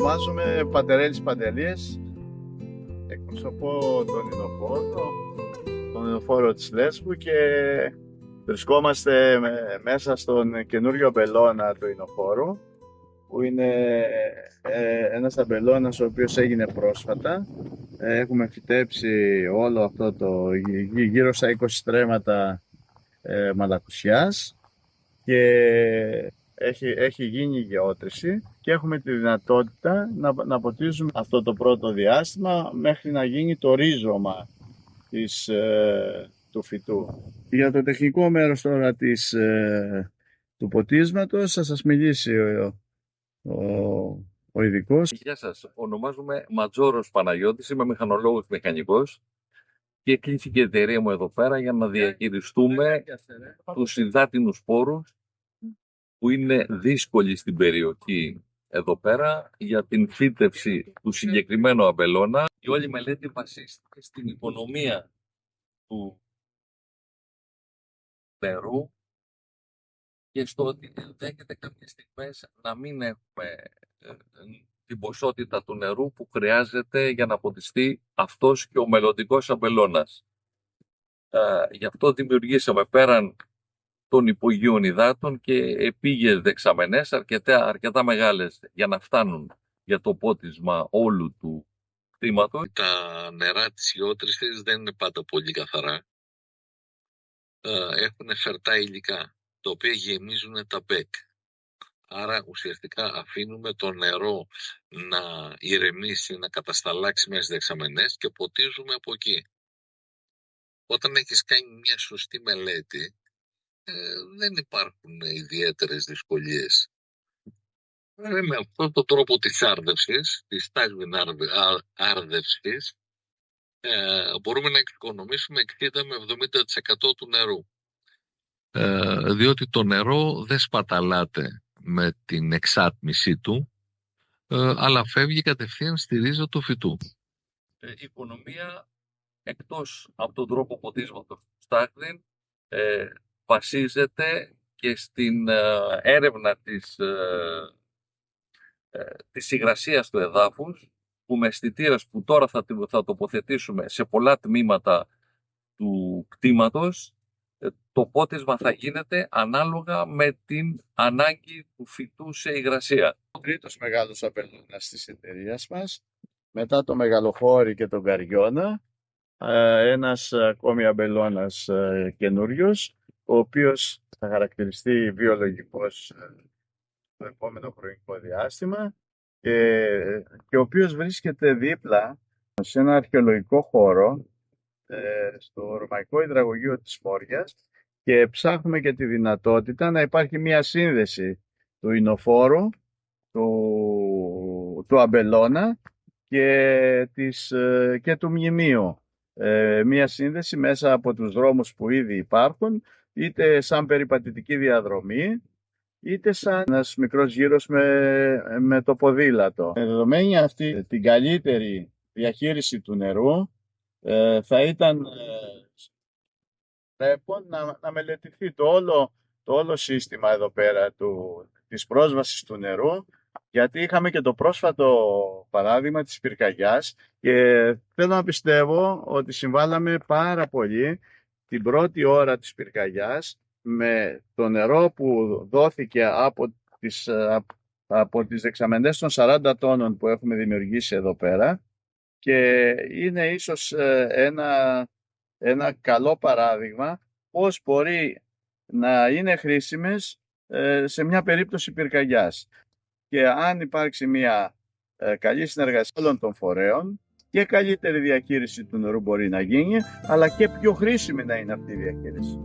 ονομάζομαι Παντερέλης Παντελής. Εκπροσωπώ τον ηνοφόρο της Λέσβου και βρισκόμαστε μέσα στον καινούριο αμπελώνα του ηνοφόρου, που είναι ένας αμπελώνας ο οποίος έγινε πρόσφατα. Έχουμε φυτέψει όλο αυτό το γύρω στα 20 στρέμματα μαλακουσιάς και έχει γίνει η γεώτρηση και έχουμε τη δυνατότητα να ποτίζουμε αυτό το πρώτο διάστημα μέχρι να γίνει το ρίζωμα του φυτού. Για το τεχνικό μέρος τώρα του ποτίσματος θα σας μιλήσει ο ειδικός. Γεια σας, ονομάζομαι Ματζόρος Παναγιώτης, είμαι μηχανολόγος μηχανικός και κλείθηκε η εταιρεία μου εδώ πέρα για να διαχειριστούμε τους υδάτινους σπόρους που είναι δύσκολοι στην περιοχή εδώ πέρα για την φύτευση του συγκεκριμένου αμπελώνα. Η όλη μελέτη βασίστηκε στην οικονομία του νερού και στο ότι ενδέχεται κάποιες στιγμές να μην έχουμε την ποσότητα του νερού που χρειάζεται για να ποτιστεί αυτός και ο μελλοντικός αμπελώνας. Γι' αυτό δημιουργήσαμε πέραν των υπογείων υδάτων και επίγειες δεξαμενές αρκετά μεγάλες για να φτάνουν για το πότισμα όλου του κτήματος. Τα νερά της γεώτρησης δεν είναι πάντα πολύ καθαρά. Έχουν φερτά υλικά, τα οποία γεμίζουν τα μπέκ. Άρα ουσιαστικά αφήνουμε το νερό να ηρεμήσει, να κατασταλάξει μέσα στις δεξαμενές και ποτίζουμε από εκεί. Όταν έχεις κάνει μια σωστή μελέτη, δεν υπάρχουν ιδιαίτερες δυσκολίες. Με αυτόν τον τρόπο της άρδευσης, της τάγμιν άρδευσης, μπορούμε να εξοικονομήσουμε 60 με 70% του νερού. Διότι το νερό δεν σπαταλάται με την εξάτμιση του, αλλά φεύγει κατευθείαν στη ρίζα του φυτού. Η οικονομία, εκτός από τον τρόπο ποτίσματος του στάχδιν, βασίζεται και στην έρευνα της υγρασίας του εδάφους, που με αισθητήρας που τώρα θα τοποθετήσουμε σε πολλά τμήματα του κτήματος, το πότισμα θα γίνεται ανάλογα με την ανάγκη του φυτού σε υγρασία. Ο τρίτος μεγάλος αμπελώνας της εταιρείας μας, μετά το μεγαλοχώρι και τον καριώνα, ένας ακόμη αμπελώνας καινούριος, ο οποίος θα χαρακτηριστεί βιολογικός το επόμενο χρονικό διάστημα και ο οποίος βρίσκεται δίπλα σε ένα αρχαιολογικό χώρο στο Ρωμαϊκό Υδραγωγείο της Μόριας και ψάχνουμε και τη δυνατότητα να υπάρχει μια σύνδεση του ηνοφόρου, του αμπελώνα και του μνημείου. Μια σύνδεση μέσα από τους δρόμους που ήδη υπάρχουν, είτε σαν περιπατητική διαδρομή, είτε σαν ένας μικρός γύρος με το ποδήλατο. Με δεδομένη αυτή την καλύτερη διαχείριση του νερού, θα ήταν πρέπει να μελετηθεί το όλο σύστημα εδώ πέρα της πρόσβασης του νερού, γιατί είχαμε και το πρόσφατο παράδειγμα της πυρκαγιάς και θέλω να πιστεύω ότι συμβάλαμε πάρα πολύ την πρώτη ώρα της πυρκαγιάς με το νερό που δόθηκε από τις δεξαμενές των 40 τόνων που έχουμε δημιουργήσει εδώ πέρα, και είναι ίσως ένα καλό παράδειγμα πώς μπορεί να είναι χρήσιμες σε μια περίπτωση πυρκαγιάς. Και αν υπάρξει μια καλή συνεργασία όλων των φορέων, και καλύτερη διαχείριση του νερού μπορεί να γίνει, αλλά και πιο χρήσιμη να είναι αυτή η διαχείριση.